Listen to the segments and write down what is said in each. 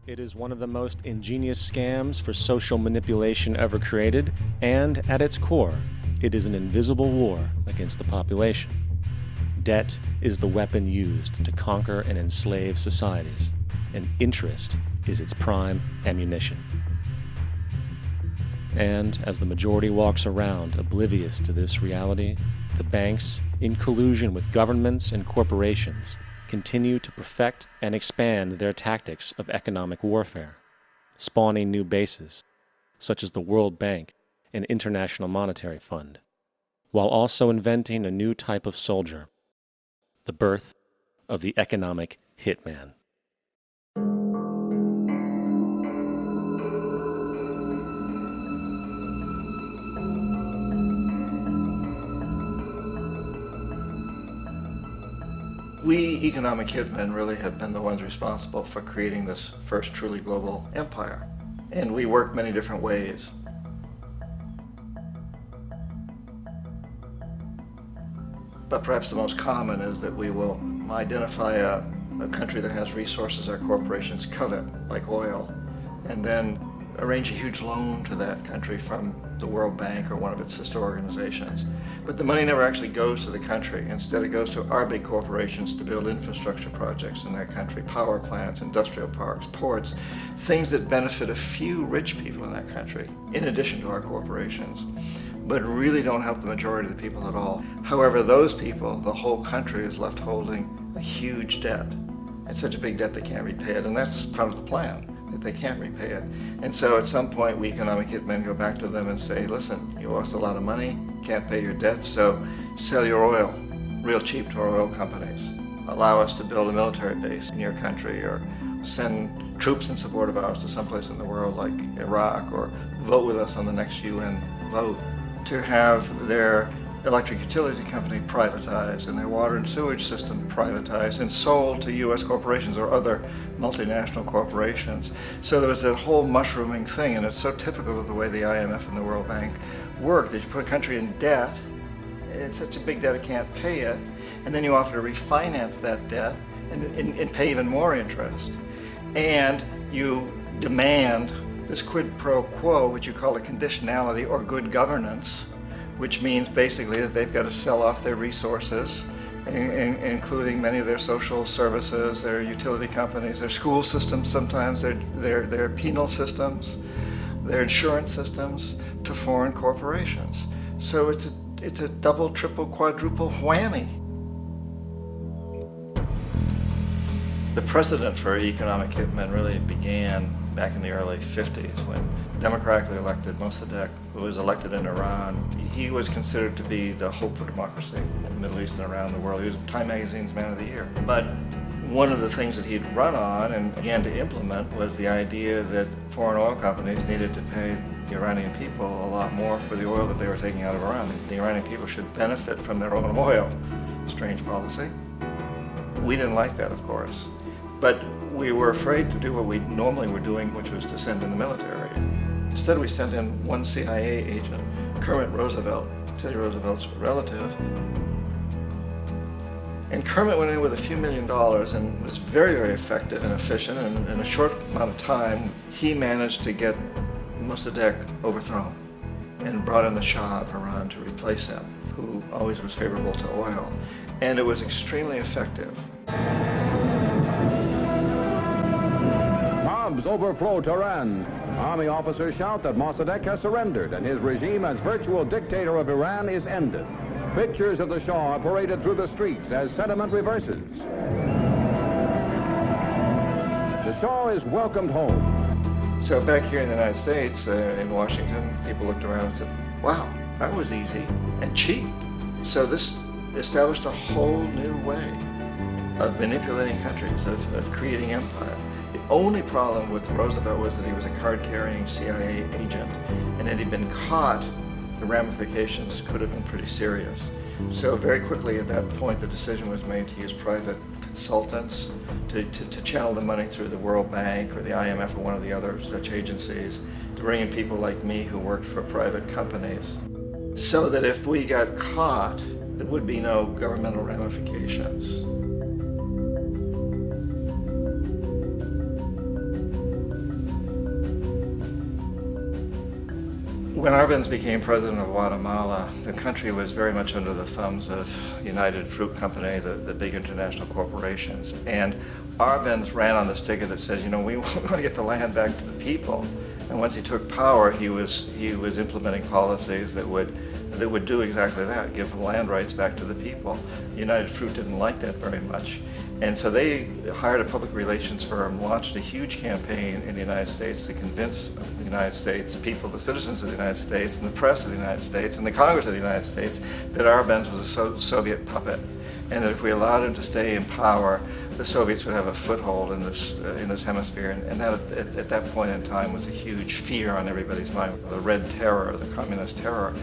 It is one of the most ingenious scams for social manipulation ever created, and at its core, it is an invisible war against the population. Debt is the weapon used to conquer and enslave societies, and interest is its prime ammunition. And as the majority walks around oblivious to this reality, the banks, in collusion with governments and corporations, continue to perfect and expand their tactics of economic warfare, spawning new bases, such as the World Bank and International Monetary Fund, while also inventing a new type of soldier, the birth of the Economic Hitman. We economic hitmen really have been the ones responsible for creating this first truly global empire. And we work many different ways. But perhaps the most common is that we will identify a country that has resources our corporations covet, like oil, and then arrange a huge loan to that country from the World Bank or one of its sister organizations. But the money never actually goes to the country. Instead, it goes to our big corporations to build infrastructure projects in that country, power plants, industrial parks, ports, things that benefit a few rich people in that country, in addition to our corporations, but really don't help the majority of the people at all. However, those people, the whole country is left holding a huge debt. It's such a big debt they can't repay it, and that's part of the plan, that they can't repay it. And so at some point, we economic hitmen go back to them and say, listen, you owe us a lot of money, can't pay your debt, so sell your oil real cheap to our oil companies. Allow us to build a military base in your country, or send troops in support of ours to someplace in the world like Iraq, or vote with us on the next UN vote. To have their electric utility company privatized and their water and sewage system privatized and sold to U.S. corporations or other multinational corporations. So there was that whole mushrooming thing, and it's so typical of the way the IMF and the World Bank work, that you put a country in debt, it's such a big debt it can't pay it, and then you offer to refinance that debt and pay even more interest. And you demand this quid pro quo, which you call a conditionality or good governance, which means basically that they've got to sell off their resources, including many of their social services, their utility companies, their school systems sometimes, their penal systems, their insurance systems, to foreign corporations. So it's a double, triple, quadruple whammy. The precedent for economic hitmen really began back in the early 50s when democratically elected Mossadegh, who was elected in Iran, he was considered to be the hope for democracy in the Middle East and around the world. He was Time Magazine's Man of the Year. But one of the things that he'd run on and began to implement was the idea that foreign oil companies needed to pay the Iranian people a lot more for the oil that they were taking out of Iran. The Iranian people should benefit from their own oil. Strange policy. We didn't like that, of course. But we were afraid to do what we normally were doing, which was to send in the military. Instead, we sent in one CIA agent, Kermit Roosevelt, Teddy Roosevelt's relative. And Kermit went in with a few $1 million and was very, very effective and efficient. And in a short amount of time, he managed to get Mossadegh overthrown and brought in the Shah of Iran to replace him, who always was favorable to oil. And it was extremely effective. Bombs overflow Tehran. Army officers shout that Mossadegh has surrendered and his regime as virtual dictator of Iran is ended. Pictures of the Shah are paraded through the streets as sentiment reverses. The Shah is welcomed home. So back here in the United States, in Washington, people looked around and said, wow, that was easy and cheap. So this established a whole new way of manipulating countries, of creating empire. The only problem with Roosevelt was that he was a card-carrying CIA agent, and had he been caught, the ramifications could have been pretty serious. So very quickly at that point, the decision was made to use private consultants to channel the money through the World Bank or the IMF or one of the other such agencies, to bring in people like me who worked for private companies, so that if we got caught, there would be no governmental ramifications. When Arbenz became president of Guatemala, the country was very much under the thumbs of United Fruit Company, the big international corporations. And Arbenz ran on this ticket that says, we want to get the land back to the people. And once he took power, he was implementing policies that would do exactly that, give land rights back to the people. United Fruit didn't like that very much. And so they hired a public relations firm, launched a huge campaign in the United States to convince the United States people, the citizens of the United States, and the press of the United States, and the Congress of the United States, that Arbenz was a Soviet puppet, and that if we allowed him to stay in power, the Soviets would have a foothold in this hemisphere. And that at that point in time was a huge fear on everybody's mind, the Red Terror, the Communist terror.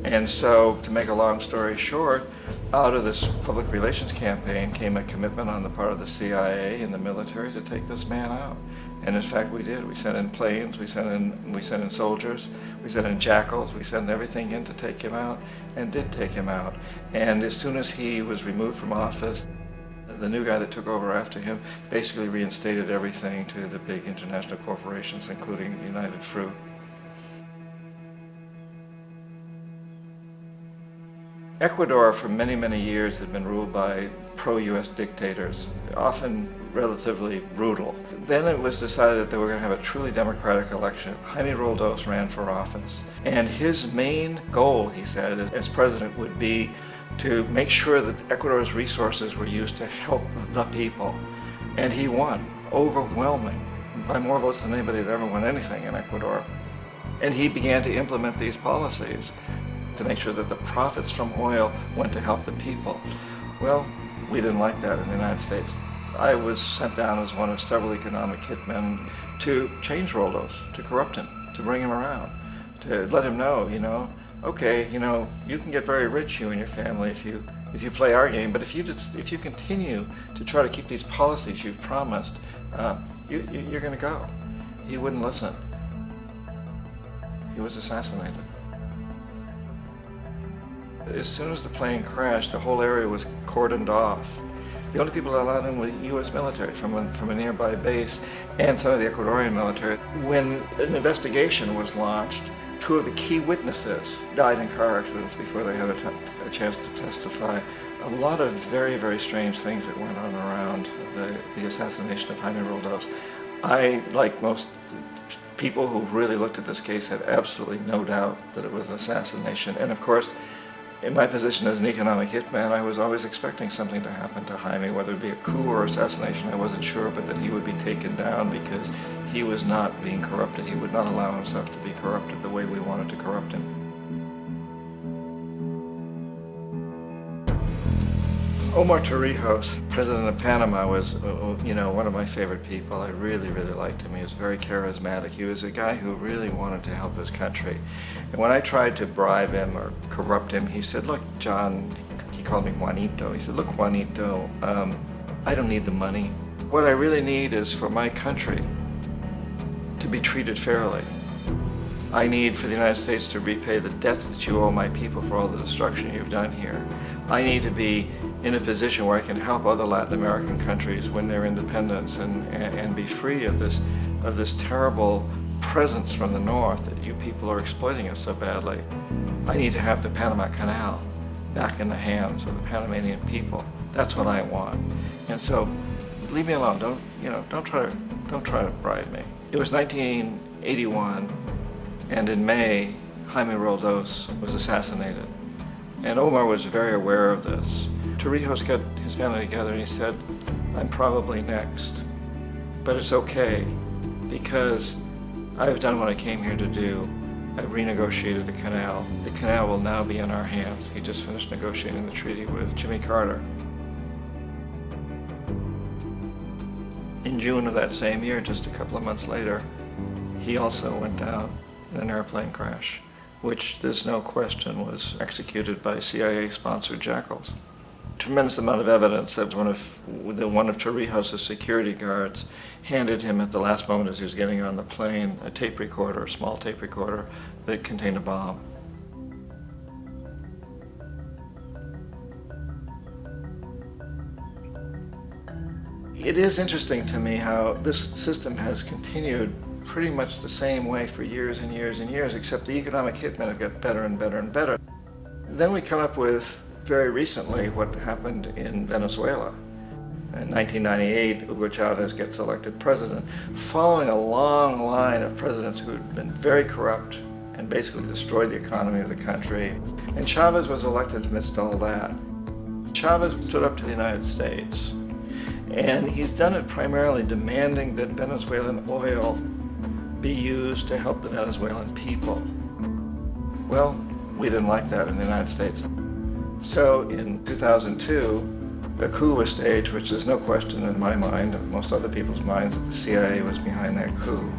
And so, to make a long story short, out of this public relations campaign came a commitment on the part of the CIA and the military to take this man out. And in fact, we did. We sent in planes, we sent in soldiers, we sent in jackals, we sent everything in to take him out, and did take him out. And as soon as he was removed from office, the new guy that took over after him basically reinstated everything to the big international corporations, including United Fruit. Ecuador for many, many years had been ruled by pro-US dictators, often relatively brutal. Then it was decided that they were going to have a truly democratic election. Jaime Roldos ran for office. And his main goal, he said, as president would be to make sure that Ecuador's resources were used to help the people. And he won, overwhelming, by more votes than anybody had ever won anything in Ecuador. And he began to implement these policies to make sure that the profits from oil went to help the people. Well, we didn't like that in the United States. I was sent down as one of several economic hitmen to change Roldos, to corrupt him, to bring him around, to let him know, okay, you can get very rich, you and your family, if you play our game, but if you continue to try to keep these policies you've promised, you're going to go. He wouldn't listen. He was assassinated. As soon as the plane crashed, the whole area was cordoned off. The only people allowed in were U.S. military from a nearby base and some of the Ecuadorian military. When an investigation was launched, two of the key witnesses died in car accidents before they had a chance to testify. A lot of very, very strange things that went on around the assassination of Jaime Roldos. I, like most people who've really looked at this case, have absolutely no doubt that it was an assassination. And of course, in my position as an economic hitman, I was always expecting something to happen to Jaime, whether it be a coup or assassination, I wasn't sure, but that he would be taken down because he was not being corrupted. He would not allow himself to be corrupted the way we wanted to corrupt him. Omar Torrijos, president of Panama, was one of my favorite people. I really, really liked him. He was very charismatic. He was a guy who really wanted to help his country. And when I tried to bribe him or corrupt him, he said, look, John, he called me Juanito. He said, look, Juanito, I don't need the money. What I really need is for my country to be treated fairly. I need for the United States to repay the debts that you owe my people for all the destruction you've done here. I need to be in a position where I can help other Latin American countries win their independence and be free of this terrible presence from the north that you people are exploiting us so badly. I need to have the Panama Canal back in the hands of the Panamanian people. That's what I want. And so, leave me alone. Don't try to bribe me. It was 1981, and in May, Jaime Roldos was assassinated. And Omar was very aware of this. Torrijos got his family together and he said, I'm probably next, but it's okay because I've done what I came here to do. I've renegotiated the canal. The canal will now be in our hands. He just finished negotiating the treaty with Jimmy Carter. In June of that same year, just a couple of months later, he also went down in an airplane crash, which there's no question was executed by CIA-sponsored jackals. Tremendous amount of evidence that one of Torrijos' security guards handed him at the last moment as he was getting on the plane a tape recorder, a small tape recorder that contained a bomb. It is interesting to me how this system has continued pretty much the same way for years and years and years, except the economic hitmen have got better and better and better. Then we come up with, very recently, what happened in Venezuela. In 1998, Hugo Chavez gets elected president, following a long line of presidents who had been very corrupt and basically destroyed the economy of the country. And Chavez was elected amidst all that. Chavez stood up to the United States, and he's done it primarily demanding that Venezuelan oil be used to help the Venezuelan people. Well, we didn't like that in the United States. So in 2002, a coup was staged, which is no question in my mind, and most other people's minds, that the CIA was behind that coup.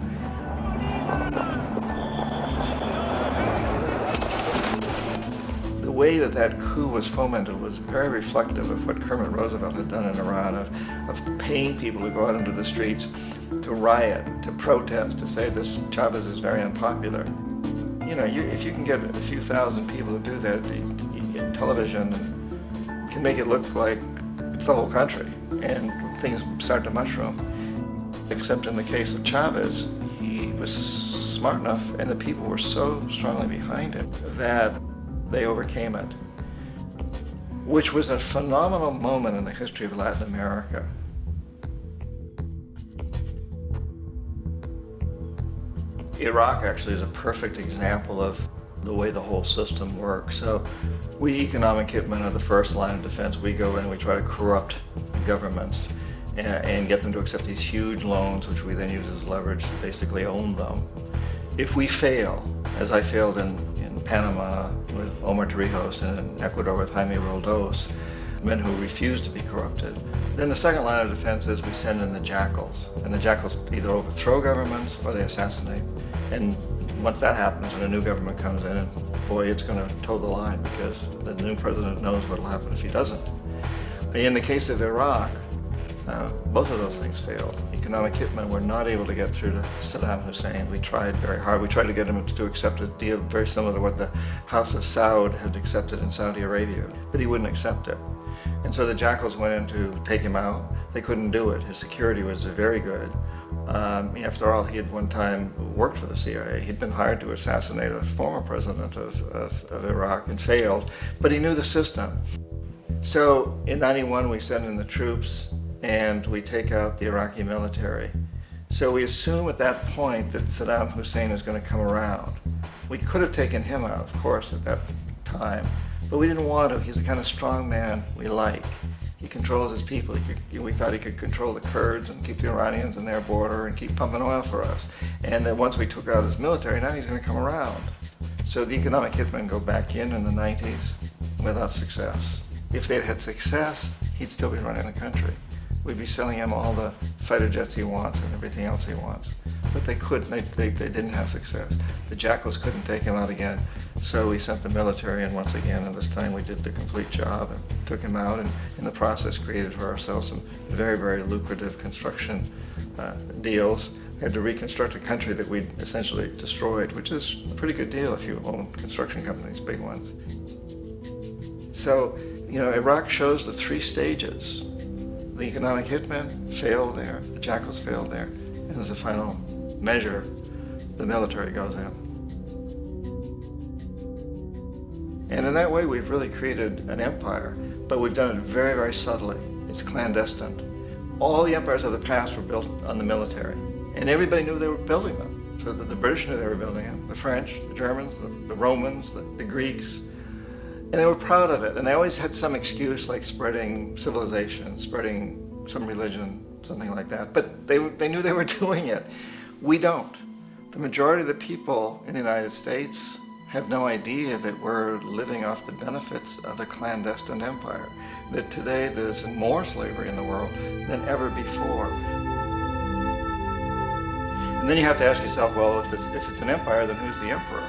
The way that that coup was fomented was very reflective of what Kermit Roosevelt had done in Iran, of paying people to go out into the streets to riot, to protest, to say this Chavez is very unpopular. You know, if you can get a few thousand people to do that in television, and can make it look like it's the whole country, and things start to mushroom. Except in the case of Chavez, he was smart enough, and the people were so strongly behind him that they overcame it, which was a phenomenal moment in the history of Latin America. Iraq actually is a perfect example of the way the whole system works. So we economic hitmen are the first line of defense. We go in and we try to corrupt governments and get them to accept these huge loans, which we then use as leverage to basically own them. If we fail, as I failed in Panama with Omar Torrijos and in Ecuador with Jaime Roldos, men who refuse to be corrupted, then the second line of defense is we send in the jackals. And the jackals either overthrow governments or they assassinate. And once that happens and a new government comes in, and boy, it's going to toe the line, because the new president knows what will happen if he doesn't. In the case of Iraq, both of those things failed. Economic hitmen were not able to get through to Saddam Hussein. We tried very hard. We tried to get him to accept a deal very similar to what the House of Saud had accepted in Saudi Arabia, but he wouldn't accept it. And so the jackals went in to take him out. They couldn't do it. His security was very good. After all, he had one time worked for the CIA. He'd been hired to assassinate a former president of Iraq and failed, but he knew the system. So in '91, we send in the troops and we take out the Iraqi military. So we assume at that point that Saddam Hussein is going to come around. We could have taken him out, of course, at that time, but we didn't want to. He's the kind of strong man we like. He controls his people. We thought he could control the Kurds and keep the Iranians in their border and keep pumping oil for us. And that once we took out his military, now he's going to come around. So the economic hitmen go back in the 90s without success. If they'd had success, he'd still be running the country. We'd be selling him all the fighter jets he wants and everything else he wants. But they couldn't. They didn't have success. The jackals couldn't take him out again, so we sent the military in once again, and this time we did the complete job and took him out, and in the process created for ourselves some very, very lucrative construction deals. We had to reconstruct a country that we'd essentially destroyed, which is a pretty good deal if you own construction companies, big ones. So, Iraq shows the three stages. The economic hitmen failed there, the jackals failed there, and as a final measure, the military goes in. And in that way, we've really created an empire, but we've done it very, very subtly. It's clandestine. All the empires of the past were built on the military, and everybody knew they were building them. So that the British knew they were building them, the French, the Germans, the Romans, the Greeks. And they were proud of it, and they always had some excuse, like spreading civilization, spreading some religion, something like that. But they knew they were doing it. We don't. The majority of the people in the United States have no idea that we're living off the benefits of a clandestine empire, that today there's more slavery in the world than ever before. And then you have to ask yourself, well, if it's an empire, then who's the emperor?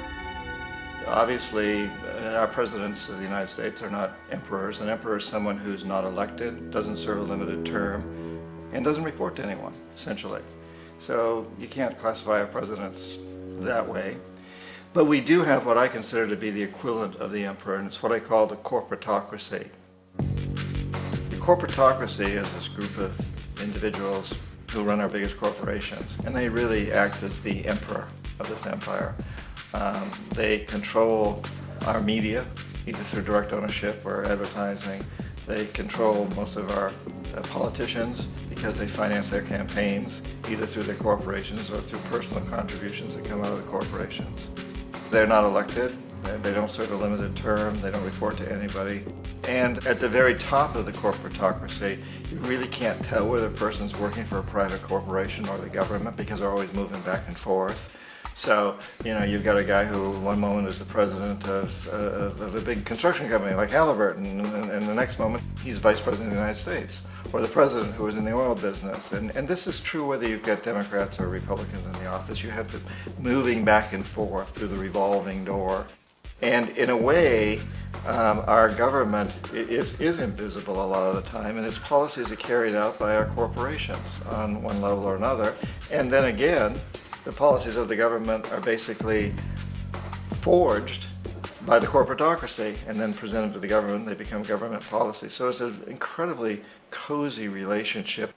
Obviously, our presidents of the United States are not emperors. An emperor is someone who's not elected, doesn't serve a limited term, and doesn't report to anyone, essentially. So you can't classify our presidents that way. But we do have what I consider to be the equivalent of the emperor, and it's what I call the corporatocracy. The corporatocracy is this group of individuals who run our biggest corporations, and they really act as the emperor of this empire. They control our media, either through direct ownership or advertising. They control most of our politicians because they finance their campaigns, either through their corporations or through personal contributions that come out of the corporations. They're not elected. They don't serve a limited term. They don't report to anybody. And at the very top of the corporatocracy, you really can't tell whether a person's working for a private corporation or the government because they're always moving back and forth. So, you've got a guy who one moment is the president of a big construction company like Halliburton, and the next moment he's vice president of the United States, or the president who is in the oil business. And this is true whether you've got Democrats or Republicans in the office. You have the moving back and forth through the revolving door. And in a way, our government is invisible a lot of the time, and its policies are carried out by our corporations on one level or another. And then again, the policies of the government are basically forged by the corporatocracy and then presented to the government. They become government policy. So it's an incredibly cozy relationship.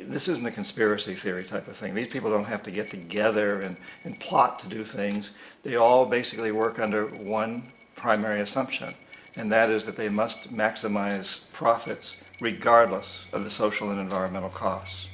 This isn't a conspiracy theory type of thing. These people don't have to get together and plot to do things. They all basically work under one primary assumption, and that is that they must maximize profits regardless of the social and environmental costs.